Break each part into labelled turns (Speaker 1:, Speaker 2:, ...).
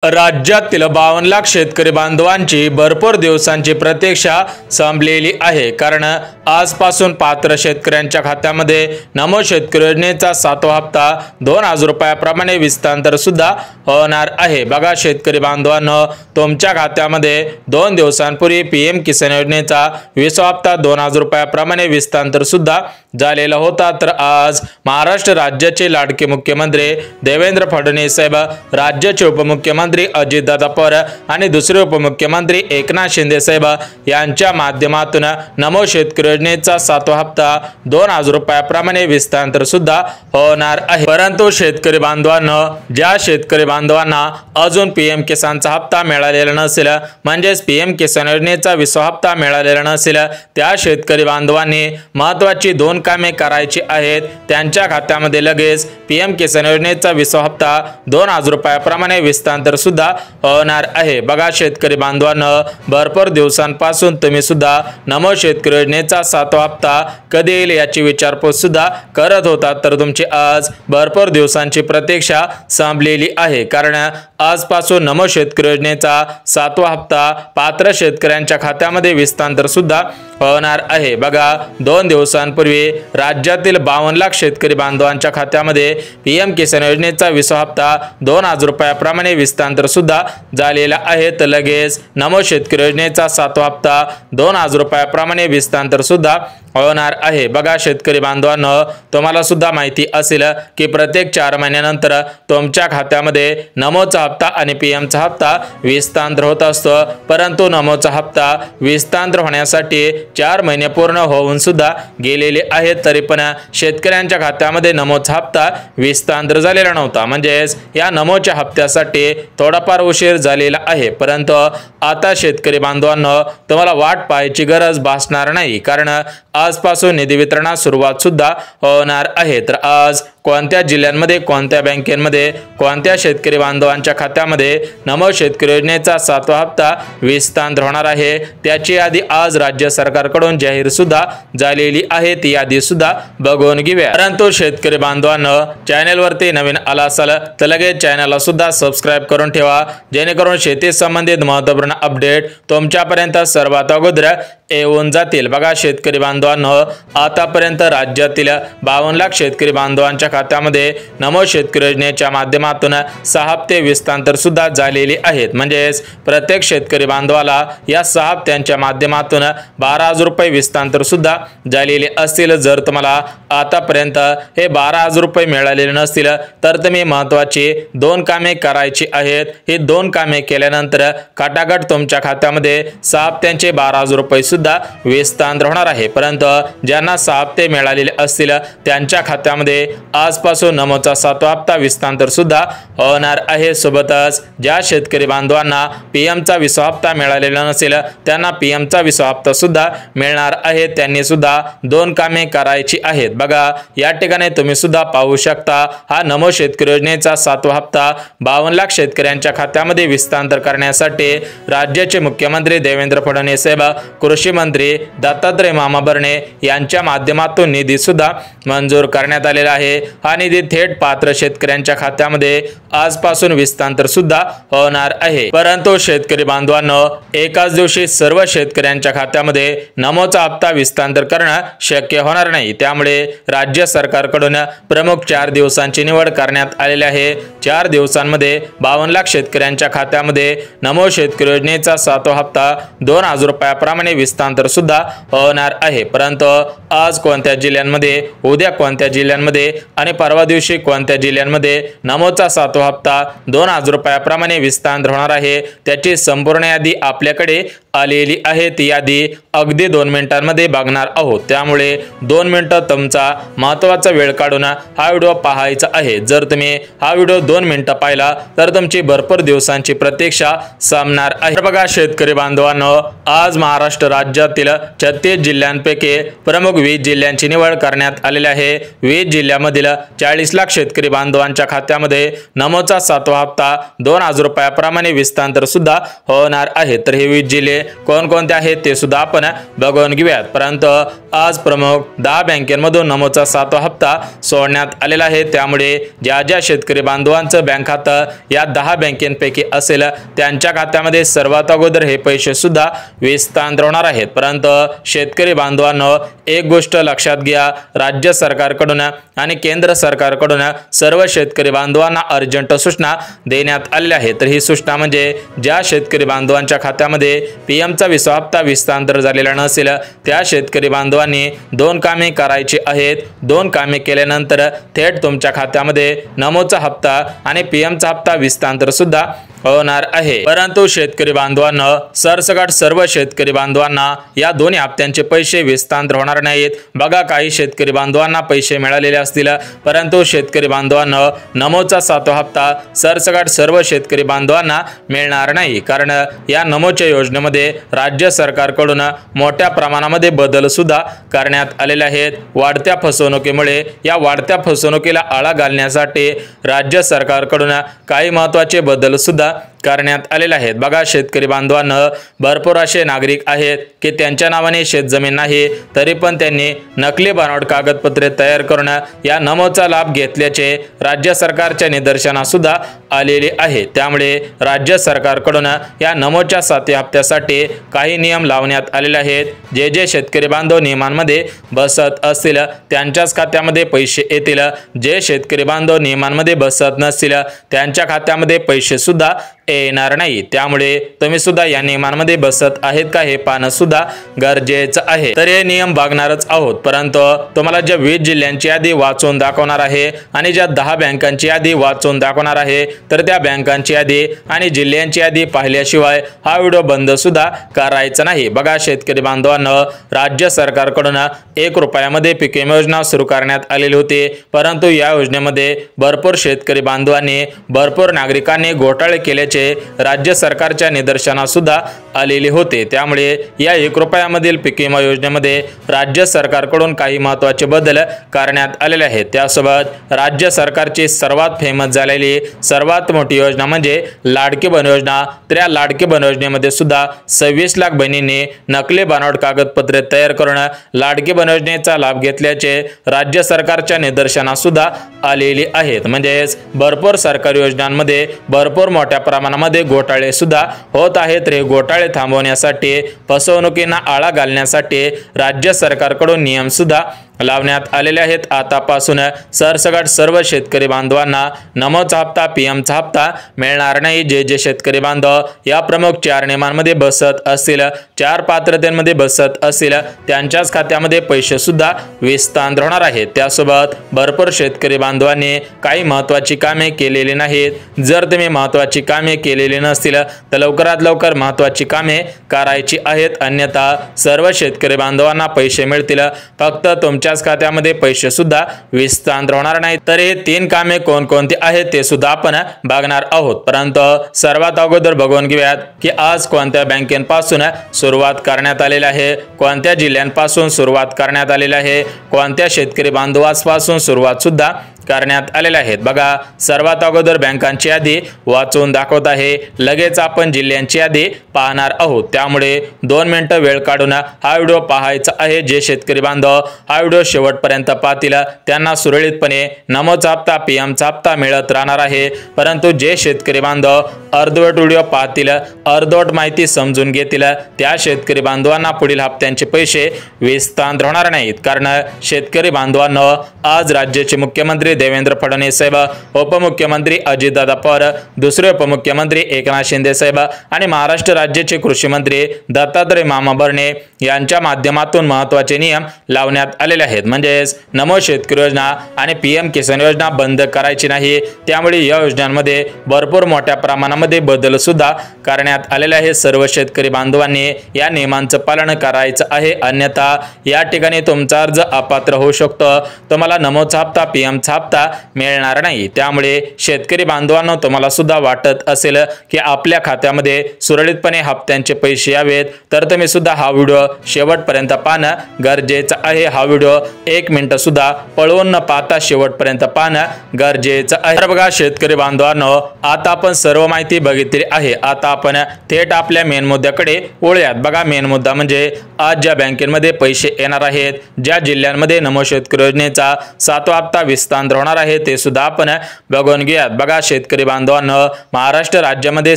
Speaker 1: राज्यातील 52 लाख शेतकरी बांधवांची भरपूर दिवसांची प्रतीक्षा संपलेली आहे। कारण आजपासून पात्र शेतकऱ्यांच्या खात्यामध्ये नमो शेतकरी योजनेचा 7वा हप्ता 2000 रुपयाप्रमाणे विस्तार सुद्धा होणार आहे। बघा शेतकरी बांधवांनो, तुमच्या खात्यामध्ये 2 दिवसांपूर्वी पीएम किसान योजनेचा 20वा हप्ता 2000 रुपयाप्रमाणे विस्तार सुद्धा झालेला होता। तर आज महाराष्ट्र राज्याचे लाडके मुख्यमंत्री देवेंद्र फडणवीस साहेब, राज्याचे उपमुख्यमंत्री अजितदादा पवार आणि दुसरे उपमुख्यमंत्री एकनाथ शिंदे साहेब यांच्या माध्यमातून नमो शेतकरी योजनेचा 7वा हप्ता 2000 रुपयाप्रमाणे विस्तार सुद्धा होणार आहे। परंतु शेतकरी बांधवांनो, ज्या शेतकरी बांधवांना अजून पीएम किसानचा हप्ता मिळालेला नसेल, म्हणजेच पीएम किसान योजनेचा 20वा हप्ता मिळालेला नसेल, त्या शेतकरी बांधवांनी महत्त्वाची 2 कामे करायची आहेत। त्यांच्या खात्यामध्ये लगेच पीएम किसान योजनेचा 20वा हप्ता 2000 रुपयाप्रमाणे विस्तार सुद्धा होणार आहे। बघा शेतकरी बांधवांनो, भरपूर दिवसांपासून तुम्ही सुद्धा नमो शेतकरी योजनेचा 7वा हप्ता कधी येईल याची विचारपूस सुद्धा करत होता। तर तुमची आज भरपूर दिवसांची प्रतीक्षा संपलेली आहे। कारण आजपासून नमो शेतकरी योजनेचा 7वा हप्ता पात्र शेतकऱ्यांच्या खात्यामध्ये विस्तार सुद्धा होणार आहे। बघा 2 दिवसांपूर्वी राज्यातील 52 लाख शेतकरी बांधवांच्या खात्यामध्ये पीएम किसान योजनेचा 20वा हप्ता 2000 रुपयाप्रमाणे विस्तार सुद्धा झालेला आहे। तर लगेच नमो शेतकरी योजनेचा 7वा हप्ता 2000 रुपयाप्रमाणे विस्तार सुद्धा होणार आहे। बघा शेतकरी बांधवांनो, तुम्हाला सुद्धा माहिती असेल की प्रत्येक 4 महिन्यानंतर तुमच्या खात्यामध्ये नमोचा हप्ता आणि पीएमचा हप्ता विस्तार होत असतो। परंतु नमोचा हप्ता विस्तार होण्यासाठी 4 महिने पूर्ण होऊन सुद्धा गेलेले आहेत, तरी पण शेतकऱ्यांच्या खात्यामध्ये नमोचा हप्ता विस्तार झालेला नव्हता। म्हणजेच या नमोच्या हप्त्यासाठी थोडाफार उशीर झालेला आहे। परंतु आता शेतकरी बांधवांनो, तुम्हाला वाट पाहायची गरज भासणार नाही, कारण आजपासून निधी वितरणास सुरुवात सुद्धा होणार आहे। तर आज कोणत्या जिल्ह्यांमध्ये, कोणत्या बँकेमध्ये, कोणत्या शेतकरी बांधवांच्या खात्यामध्ये नमो शेतकरी योजनेचा 7वा हप्ता विस्तार होणार आहे, त्याची यादी आज राज्य सरकारकडून जाहीर सुद्धा झालेली आहे। ती यादी सुद्धा बघून घेऊया। परंतु शेतकरी बांधवांनो, चॅनलवरती नवीन आला असाल तर लगेच चॅनलला सुद्धा सबस्क्राइब करून ठेवा, जेणेकरून शेती संबंधित महत्त्वपूर्ण अपडेट तुमच्यापर्यंत सर्वात अगोदर येऊन जातील। बघा शेतकरी बांधवांनो, आतापर्यंत राज्यातील 52 लाख शेतकरी बांधवांच्या खात्यामध्ये नमो शेतकरी योजनेच्या माध्यमातून 6 हप्ते विस्तार सुद्धा झालेले आहेत। म्हणजेच प्रत्येक शेतकरी बांधवाला या 6 हप्त्यांच्या माध्यमातून 12000 रुपये विस्तार सुद्धा झालेले असतील। जर तुम्हाला आतापर्यंत हे 12000 रुपये मिळालेले नसतील तर तुम्ही महत्त्वाची 2 कामे करायची आहेत। ही 2 कामे केल्यानंतर खटाखट तुमच्या खात्यामध्ये 6 हप्त्यांचे 12000 रुपये सुद्धा विस्तार होणार आहे। परंतु ज्यांना 6 हप्ते मिळालेले असतील त्यांच्या खात्यामध्ये आजपासून नमोचा 7वा हप्ता विस्तार सुद्धा होणार आहे। सोबतच ज्या शेतकरी बांधवांना पीएमचा 20वा हप्ता मिळालेला नसेल त्यांना पीएमचा 20वा हप्ता सुद्धा मिळणार आहे। त्यांनी सुद्धा 2 कामे करायची आहेत। बघा या ठिकाणी तुम्ही सुद्धा पाहू शकता, हा नमो शेतकरी योजनेचा 7वा हप्ता 52 लाख शेतकऱ्यांच्या खात्यामध्ये विस्तार करण्यासाठी राज्याचे मुख्यमंत्री देवेंद्र फडणवीस साहेब, कृषी मंत्री दत्तात्रय मामा भरणे यांच्या माध्यमातून निधी सुद्धा मंजूर करण्यात आलेला आहे। हा निधी थेट पात्र शेतकऱ्यांच्या खात्यामध्ये आजपासून विस्तार सुद्धा होणार आहे। परंतु शेतकरी बांधवांनो, एकाच दिवशी सर्व शेतकऱ्यांच्या खात्यामध्ये नमोचा हप्ता विस्तार करणं शक्य होणार नाही। त्यामुळे राज्य सरकारकडून प्रमुख 4 दिवसांची निवड करण्यात आलेली आहे। 4 दिवसांमध्ये 52 लाख शेतकऱ्यांच्या खात्यामध्ये नमो शेतकरी योजनेचा 7वा हप्ता 2000 रुपयाप्रमाणे विस्तार सुद्धा होणार आहे। परंतु आज कोणत्या जिल्ह्यांमध्ये, उद्या कोणत्या जिल्ह्यांमध्ये आणि परवा दिवशी कोणत्या जिल्ह्यांमध्ये नमोचा 7वा हप्ता 2000 रुपयाप्रमाणे विस्तार होणार आहे, त्याची संपूर्ण यादी आपल्याकडे आलेली आहे। ती यादी अगदी 2 मिनिटांमध्ये बघणार आहोत। त्यामुळे 2 मिनिटं तुमचा महत्त्वाचा वेळ काढून हा व्हिडिओ पाहायचा आहे। जर तुम्ही हा व्हिडिओ 2 मिनिटं पाहिला तर तुमची भरपूर दिवसांची प्रतीक्षा संपणार आहे। बघा शेतकरी बांधवांनो, आज महाराष्ट्र राज्यातील 36 जिल्ह्यांपैकी प्रमुख 20 जिल्ह्यांची निवड करण्यात आलेली आहे। 20 जिल्ह्यांमधील 40 लाख शेतकरी बांधवांच्या खात्यामध्ये नमोचा 7वा हप्ता 2000 रुपयाप्रमाणे विस्तार सुद्धा होणार आहे। तर हे 20 जिल्हे कोणकोणते आहेत ते सुद्धा आपण बघून घेऊयात। परंतु आज प्रमुख 10 बँकेमधून नमोचा 7वा हप्ता सोडण्यात आलेला आहे। त्यामुळे ज्या ज्या शेतकरी बांधवांचं बँक खातं या 10 बँकेपैकी असेल त्यांच्या खात्यामध्ये सर्वात अगोदर हे पैसे सुद्धा विस्तार होणार आहेत। परंतु शेतकरी बांधवांनो एक गोष्ट लक्षात घ्या, राज्य सरकारकडून आणि केंद्र सरकारकडून सर्व शेतकरी बांधवांना अर्जंट सूचना देण्यात आलेल्या आहेत। तर ही सूचना म्हणजे ज्या शेतकरी बांधवांच्या खात्यामध्ये पीएमचा 20वा हप्ता विस्तार झालेला नसेल त्या शेतकरी बांधवांनी 2 कामे करायची आहेत। 2 कामे केल्यानंतर थेट तुमच्या खात्यामध्ये नमोचा हप्ता आणि पीएमचा हप्ता विस्तार सुद्धा होणार आहे। परंतु शेतकरी बांधवांना सरसकट सर्व शेतकरी बांधवांना या दोन्ही हप्त्यांचे पैसे विस्तार होणार नाहीत। बघा काही शेतकरी बांधवांना पैसे मिळालेले असतील परंतु शेतकरी बांधवांना नमोचा 7वा हप्ता सरसकट सर्व शेतकरी बांधवांना मिळणार नाही, कारण या नमोच्या योजनेमध्ये राज्य सरकारकडून मोठ्या प्रमाणामध्ये बदल सुद्धा करण्यात आलेले आहेत। वाढत्या फसवणुकीमुळे या वाढत्या फसवणुकीला आळा घालण्यासाठी राज्य सरकारकडून काही महत्त्वाचे बदल सुद्धा करण्यात आलेले आहेत। बघा शेतकरी बांधवांना भरपूर असे नागरिक आहेत की त्यांच्या नावाने शेतजमीन नाही तरी पण त्यांनी नकली बनावट कागदपत्रे तयार करून या नमोचा लाभ घेतल्याचे राज्य सरकारच्या निदर्शनास सुद्धा आलेले आहे। त्यामुळे राज्य सरकारकडून या नमोच्या 7व्या हप्त्यासाठी काही नियम लावण्यात आलेले आहेत। जे जे शेतकरी बांधव नियमांमध्ये बसत असतील त्यांच्याच खात्यामध्ये पैसे येतील, जे शेतकरी बांधव नियमांमध्ये बसत नसतील त्यांच्या खात्यामध्ये पैसे सुद्धा येणार नाही। त्यामुळे तुम्ही सुद्धा या नियमांमध्ये बसत आहेत का हे पाहणं सुद्धा गरजेचं आहे। तर हे नियम बघणारच आहोत, परंतु तुम्हाला ज्या 20 जिल्ह्यांची यादी वाचून दाखवणार आहे आणि ज्या 10 बँकांची यादी वाचून दाखवणार आहे तर त्या बँकांची यादी आणि जिल्ह्यांची यादी पाहिल्याशिवाय हा व्हिडिओ बंद सुद्धा करायचा नाही। बघा शेतकरी बांधवांना राज्य सरकारकडून 1 रुपयामध्ये पीक विमा योजना सुरू करण्यात आलेली होती, परंतु या योजनेमध्ये भरपूर शेतकरी बांधवांनी भरपूर नागरिकांनी घोटाळे केल्याचे राज्य सरकारच्या निदर्शनास सुद्धा आलेले होते। त्यामुळे या 1 रुपयामधील पीक विमा योजनेमध्ये राज्य सरकारकडून काही महत्त्वाचे बदल करण्यात आलेले आहेत। त्यासोबत राज्य सरकारची सर्वात फेमस झालेली सर्वात मोठी योजना म्हणजे लाडकी बहीण योजना। तर या लाडकी बहीण योजनेमध्ये सुद्धा 26 लाख बहिणींनी नकली बनावट कागदपत्रे तयार करून लाडकी बहीण योजनेचा लाभ घेतल्याचे राज्य सरकारच्या निदर्शनास सुद्धा आलेली आहेत। म्हणजेच भरपूर सरकारी योजनांमध्ये भरपूर मोठ्या प्रमाणामध्ये घोटाळे सुद्धा होत आहेत। हे घोटाळे थांबवण्यासाठी फसवणुकींना आळा घालण्यासाठी राज्य सरकारकडून नियम सुद्धा लावण्यात आलेले आहेत। आतापासून सरसकट सर्व शेतकरी बांधवांना नमोचा हप्ता पीएमचा हप्ता मिळणार नाही। जे जे शेतकरी बांधव या प्रमुख 4 नियमांमध्ये बसत असतील, 4 पात्रतेमध्ये बसत असतील त्यांच्याच खात्यामध्ये पैसे सुद्धा विस्तार होणार आहेत। त्यासोबत भरपूर शेतकरी बांधवांनी काही महत्त्वाची कामे केलेली नाहीत। जर तुम्ही महत्त्वाची कामे केलेली नसतील तर लवकरात लवकर महत्त्वाची कामे करायची आहेत, अन्यथा सर्व शेतकरी बांधवांना पैसे मिळतील, फक्त तुमच्या खात्यामध्ये पैसे सुद्धा विस्तार होणार नाही। तर हे 3 कामे कोणकोणती आहेत ते सुद्धा आपण बघणार आहोत। परंतु सर्वात अगोदर बघून घेऊयात की आज कोणत्या बँकेपासून सुरुवात करण्यात आलेली आहे, कोणत्या जिल्ह्यांपासून सुरुवात करण्यात आलेली आहे, कोणत्या शेतकरी बांधवांपासून सुरुवात सुद्धा करण्यात आलेले आहेत। बघा सर्वात अगोदर बँकांची यादी वाचून दाखवत आहे, लगेच आपण जिल्ह्यांची यादी पाहणार आहोत। त्यामुळे 2 मिनिटं वेळ काढून हा व्हिडिओ पाहायचा आहे। जे शेतकरी बांधव हा व्हिडिओ शेवटपर्यंत पाहतील त्यांना सुरळीतपणे नमोचा हप्ता पीएमचा हप्ता मिळत राहणार आहे। परंतु जे शेतकरी बांधव अर्धवट व्हिडिओ पाहतील, अर्धवट माहिती समजून घेतील त्या शेतकरी बांधवांना पुढील हप्त्यांचे पैसे विस्तार होणार नाहीत, कारण शेतकरी बांधवांना आज राज्याचे मुख्यमंत्री देवेंद्र फडणवीस साहेब, उपमुख्यमंत्री अजितदादा पवार, दुसरे उपमुख्यमंत्री एकनाथ शिंदे साहेब आणि महाराष्ट्र राज्याचे कृषी मंत्री दत्तात्रय मामा भरणे यांच्या माध्यमातून महत्त्वाचे नियम लावण्यात आलेले आहेत। म्हणजेच नमो शेतकरी योजना आणि पीएम किसान योजना बंद करायची नाही। त्यामुळे या योजनांमध्ये भरपूर मोठ्या प्रमाणामध्ये बदल सुद्धा करण्यात आलेले आहे। सर्व शेतकरी बांधवांनी या नियमांचं पालन करायचं आहे, अन्यथा या ठिकाणी तुमचा अर्ज अपात्र होऊ शकतो। तुम्हाला नमोचा हप्ता पीएमचा हप्ता मिळणार नाही। त्यामुळे शेतकरी बांधवांनो, तुम्हाला सुद्धा वाटत असेल की आपल्या खात्यामध्ये सुरळीतपणे हप्त्यांचे पैसे यावेत, तर तुम्ही सुद्धा हा व्हिडिओ शेवटपर्यंत पाहणं गरजेचं आहे। हा व्हिडिओ 1 मिनिट सुद्धा पळवून न पाहता शेवटपर्यंत पाहणं गरजेचं आहे। तर बघा शेतकरी बांधवांनो, आता आपण सर्व माहिती बघितली आहे। आता आपण थेट आपल्या मेन मुद्द्याकडे वळूयात। बघा, मेन मुद्दा म्हणजे आज ज्या बँकेमध्ये पैसे येणार आहेत, ज्या जिल्ह्यांमध्ये नमो शेतकरी योजनेचा 7वा हप्ता विस्तार होणार आहे, ते सुद्धा आपण बघून घेऊयात। बघा शेतकरी बांधवांनो, महाराष्ट्र राज्यामध्ये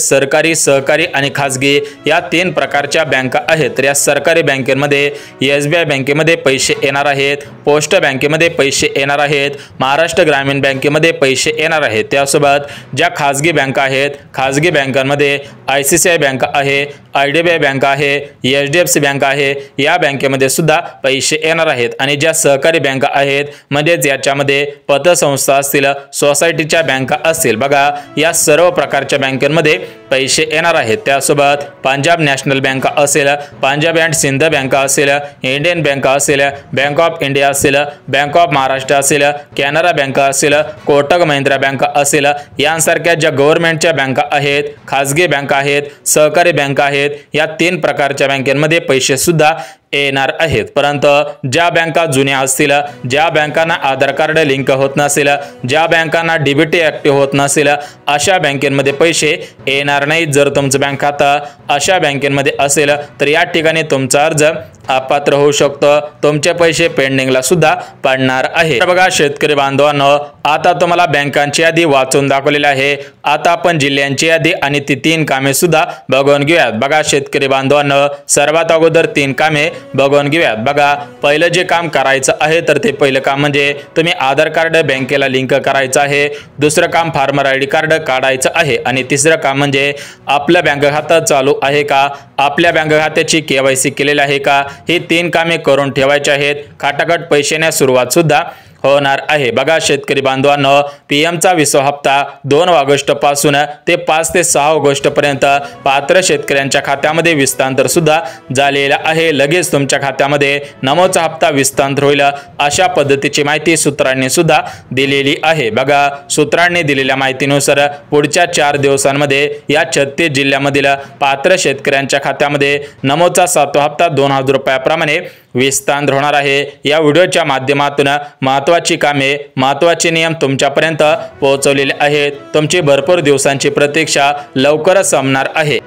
Speaker 1: सरकारी, सहकारी आणि खासगी या 3 प्रकारच्या बँका आहेत। तर या सरकारी बँकेमध्ये SBI बँकेमध्ये पैसे येणार आहेत, पोस्ट बँकेमध्ये पैसे येणार आहेत, महाराष्ट्र ग्रामीण बँकेमध्ये पैसे येणार आहेत। त्यासोबत ज्या खासगी बँका आहेत, खासगी बँकांमध्ये ICICI बँक आहे, IDBI बँक आहे, HDFC बँक आहे, या बँकेमध्ये सुद्धा पैसे येणार आहेत। आणि ज्या सहकारी बँका आहेत, म्हणजेच याच्यामध्ये पतसंस्था असतील, सोसायटीच्या बँका असतील, बघा या सर्व प्रकारच्या बँकांमध्ये पैसे येणार आहेत। त्यासोबत पंजाब नॅशनल बँक असेल, पंजाब अँड सिंध बँक असेल, इंडियन बँक असेल, बँक ऑफ इंडिया असेल, बँक ऑफ महाराष्ट्र असेल, कॅनरा बँक असेल, कोटक महिंद्रा बँक असेल, यांसारख्या ज्या गव्हर्नमेंटच्या बँका आहेत, खासगी बँका आहेत, सहकारी बँका आहेत, या 3 प्रकारच्या बँकांमध्ये पैसे सुद्धा येणार आहेत। परंतु ज्या बँका जुन्या असतील, ज्या बँकांना आधार कार्ड लिंक होत नसेल, ज्या बँकांना DBT ऍक्टिव्ह होत नसेल, अशा बँकेमध्ये पैसे येणार नाहीत। जर तुमचं बँक खातं अशा बँकेमध्ये असेल तर या ठिकाणी तुमचा अर्ज अपात्र होऊ शकतो, तुमचे पैसे पेंडिंगला सुद्धा पडणार आहे। तर बघा शेतकरी बांधवांनो, आता तुम्हाला बँकांची यादी वाचून दाखवलेली आहे। आता आपण जिल्ह्यांची यादी आणि ती 3 कामे सुद्धा बघून घेऊयात। बघा शेतकरी बांधवांनो, सर्वात अगोदर 3 कामे बघून घेऊयात। बघा, पहिलं जे काम करायचं आहे, तर ते पहिलं काम म्हणजे तुम्ही आधार कार्ड बँकेला लिंक करायचं आहे, दुसरं काम फार्मर ID कार्ड काढायचं आहे, आणि तिसरं काम म्हणजे आपलं बँक खातं चालू आहे का, आपल्या बँक खात्याची KYC केलेली आहे का, ही 3 कामे करून ठेवायची आहेत। खटाखट पैसे येण्यास सुरुवात सुद्धा होणार आहे। बघा शेतकरी बांधवांनो, PM चा 20वा हप्ता 2 ऑगस्ट पासून ते 5 ते 6 ऑगस्ट पर्यंत पात्र शेतकऱ्यांच्या खात्यामध्ये विस्तार सुद्धा झालेला आहे। लगेच तुमच्या खात्यामध्ये नमोचा हप्ता विस्तार होईल, अशा पद्धतीची माहिती सूत्रांनी सुद्धा दिलेली आहे। बघा, सूत्रांनी दिलेल्या माहितीनुसार पुढच्या 4 दिवसांमध्ये या 36 जिल्ह्यामधील पात्र शेतकऱ्यांच्या खात्यामध्ये नमोचा 7वा हप्ता 2000 रुपयाप्रमाणे विस्तार होणार आहे। या व्हिडिओच्या माध्यमातून महत्त्वाची कामे, महत्त्वाचे नियम तुमच्यापर्यंत पोहोचवलेले आहेत। तुमची भरपूर दिवसांची प्रतीक्षा लवकरच संपणार आहे।